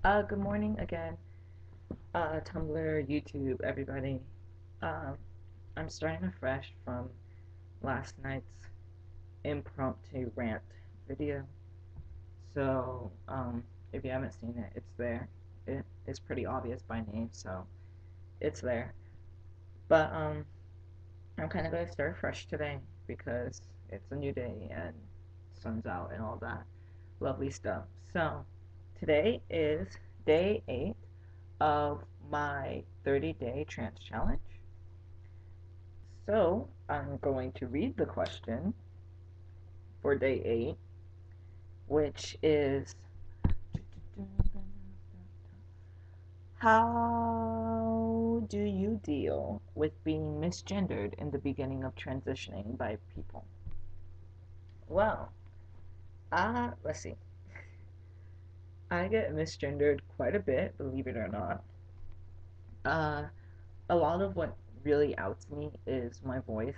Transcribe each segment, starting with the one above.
Good morning again, Tumblr, YouTube, everybody. Um, I'm starting afresh from last night's impromptu rant video. So, if you haven't seen it, it's there. It is pretty obvious by name, so it's there. But, I'm kind of going to start fresh today because it's a new day and sun's out and all that lovely stuff. So, today is day 8 of my 30-day trance challenge. So I'm going to read the question for day 8, which is how do you deal with being misgendered in the beginning of transitioning by people? Well, let's see. I get misgendered quite a bit, believe it or not. Uh, a lot of what really outs me is my voice,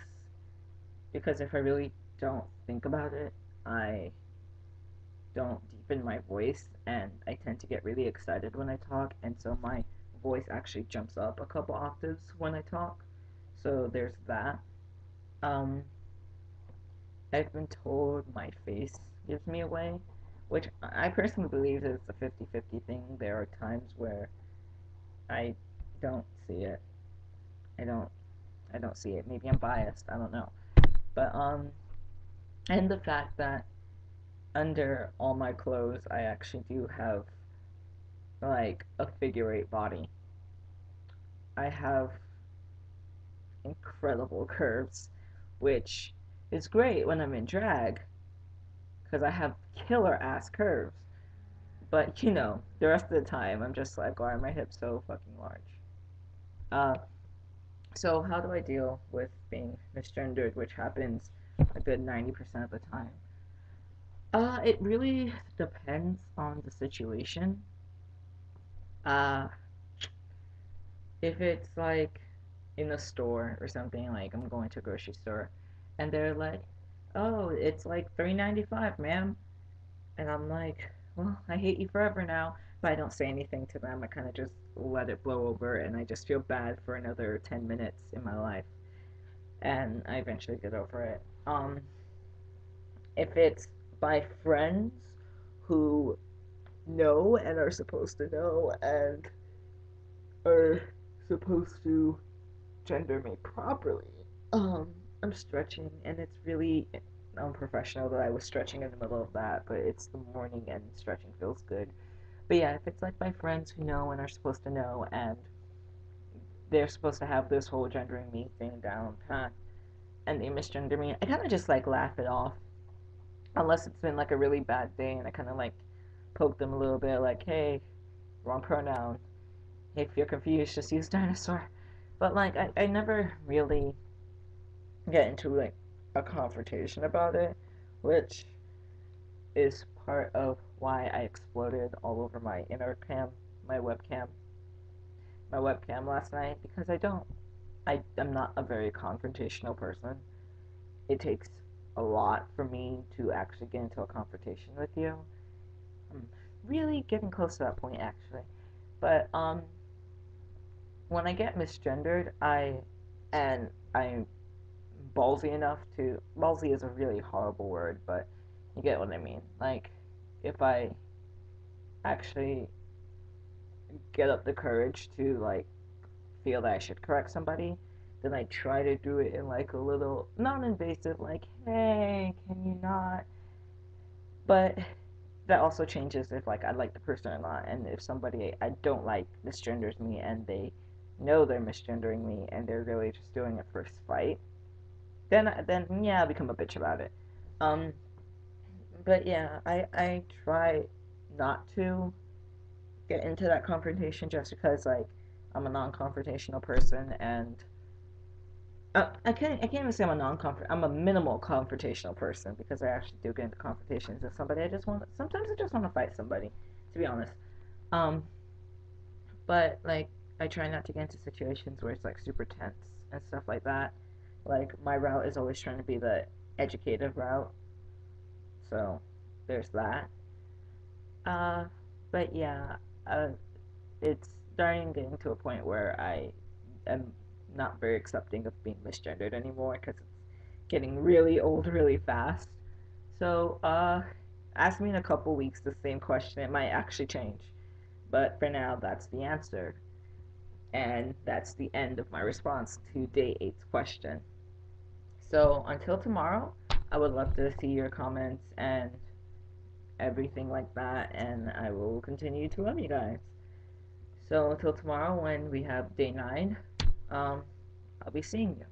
because if I really don't think about it, I don't deepen my voice, and I tend to get really excited when I talk, and so my voice actually jumps up a couple octaves when I talk. So there's that. Um, I've been told my face gives me away, which I personally believe is a 50-50 thing. There are times where I don't see it. I don't I don't see it. Maybe I'm biased, I don't know. But and the fact that under all my clothes I actually do have like a figure eight body. I have incredible curves, which is great when I'm in drag because I have killer ass curves. But the rest of the time I'm just like, why are my hips so fucking large? Uh, so how do I deal with being misgendered, which happens a good 90% of the time? It really depends on the situation. Uh, if it's like in a store or something, like I'm going to a grocery store, and they're like, "Oh, it's like $3.95, ma'am," and I'm like, "Well, I hate you forever now." But I don't say anything to them. I kind of just let it blow over, and I just feel bad for another 10 minutes in my life, and I eventually get over it. If it's by friends who know and are supposed to know and are supposed to gender me properly. Um, I'm stretching, and it's really unprofessional that I was stretching in the middle of that, but it's the morning and stretching feels good. But yeah, if it's like my friends who know and are supposed to know, and they're supposed to have this whole gendering me thing down pat, and they misgender me, I kind of just like laugh it off. Unless it's been like a really bad day, and I kind of like poke them a little bit, like, hey, wrong pronoun. If you're confused, just use dinosaur. But like, I never really get into like a confrontation about it, which is part of why I exploded all over my inner cam, my webcam, my webcam last night because I'm not a very confrontational person. It takes a lot for me to actually get into a confrontation with you. I'm really getting close to that point actually. But when I get misgendered, and I'm ballsy enough to ballsy is a really horrible word, but you get what I mean. Like if I actually get up the courage to like feel that I should correct somebody, then I try to do it in like a little non-invasive, like, hey, can you not? But that also changes if like I like the person or not, and if somebody I don't like misgenders me and they know they're misgendering me and they're really just doing it for spite, then yeah, I'll become a bitch about it. Um, but yeah, I try not to get into that confrontation just because like I'm a non-confrontational person, and I can't even say I'm a I'm a minimal confrontational person because I actually do get into confrontations with somebody. I just want sometimes I just want to fight somebody, to be honest. Um, but like I try not to get into situations where it's like super tense and stuff like that. Like my route is always trying to be the educative route, so there's that. Uh, but yeah, it's starting getting to a point where I am not very accepting of being misgendered anymore because it's getting really old really fast. So, ask me in a couple weeks the same question. It might actually change. But for now, that's the answer. And that's the end of my response to day eight's question. So, until tomorrow, I would love to see your comments and everything like that. And I will continue to love you guys. So, until tomorrow, when we have day nine, I'll be seeing you.